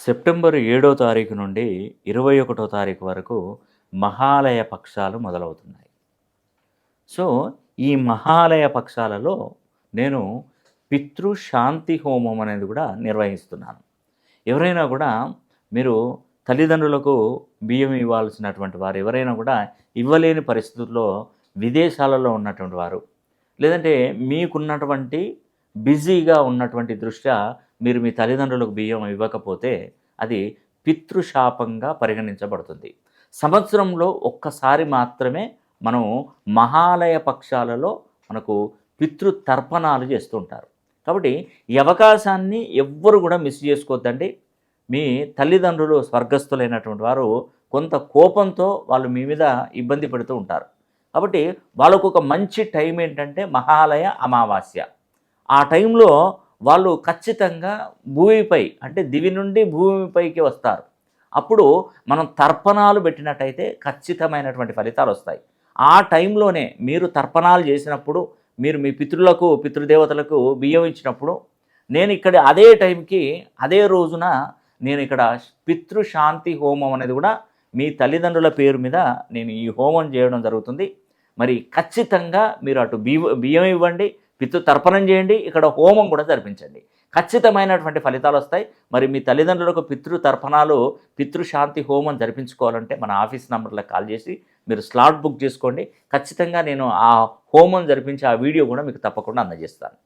September 7వ తారీఖు నుండి 21వ తారీఖు వరకు మహాలయ పక్షాలు మొదలవుతున్నాయి. సో, ఈ మహాలయ పక్షాలలో నేను పితృశాంతి హోమం అనేది కూడా నిర్వహిస్తున్నాను. ఎవరైనా కూడా మీరు తల్లిదండ్రులకు బియ్యం ఇవ్వాల్సినటువంటి వారు ఎవరైనా కూడా ఇవ్వలేని పరిస్థితుల్లో విదేశాలలో ఉన్నటువంటి వారు, లేదంటే మీకున్నటువంటి బిజీగా ఉన్నటువంటి దృష్ట్యా మీరు మీ తల్లిదండ్రులకు బియ్యం ఇవ్వకపోతే అది పితృశాపంగా పరిగణించబడుతుంది. సంవత్సరంలో ఒక్కసారి మాత్రమే మనం మహాలయ పక్షాలలో మనకు పితృతర్పణాలు చేస్తుంటారు. కాబట్టి ఈ అవకాశాన్ని ఎవ్వరు కూడా మిస్ చేసుకోవద్దండి. మీ తల్లిదండ్రులు స్వర్గస్థులైనటువంటి వారు కొంత కోపంతో వాళ్ళు మీ మీద ఇబ్బంది పెడుతూ ఉంటారు. కాబట్టి వాళ్ళకు ఒక మంచి టైం ఏంటంటే మహాలయ అమావాస్య. ఆ టైంలో వాళ్ళు ఖచ్చితంగా భూమిపై అంటే దివి నుండి భూమిపైకి వస్తారు. అప్పుడు మనం తర్పణాలు పెట్టినట్టయితే ఖచ్చితమైనటువంటి ఫలితాలు వస్తాయి. ఆ టైంలోనే మీరు తర్పణాలు చేసినప్పుడు, మీరు మీ పితృలకు పితృదేవతలకు బియ్యం ఇచ్చినప్పుడు, నేను ఇక్కడ అదే టైంకి అదే రోజున నేను ఇక్కడ పితృశాంతి హోమం అనేది కూడా మీ తల్లిదండ్రుల పేరు మీద నేను ఈ హోమం చేయడం జరుగుతుంది. మరి ఖచ్చితంగా మీరు అటు బియ్యం ఇవ్వండి, పితృతర్పణం చేయండి, ఇక్కడ హోమం కూడా జరిపించండి. ఖచ్చితమైనటువంటి ఫలితాలు వస్తాయి. మరి మీ తల్లిదండ్రులకు పితృతర్పణాలు పితృశాంతి హోమం జరిపించుకోవాలంటే మన ఆఫీస్ నంబర్లకు కాల్ చేసి మీరు స్లాట్ బుక్ చేసుకోండి. ఖచ్చితంగా నేను ఆ హోమం జరిపించి ఆ వీడియో కూడా మీకు తప్పకుండా అందజేస్తాను.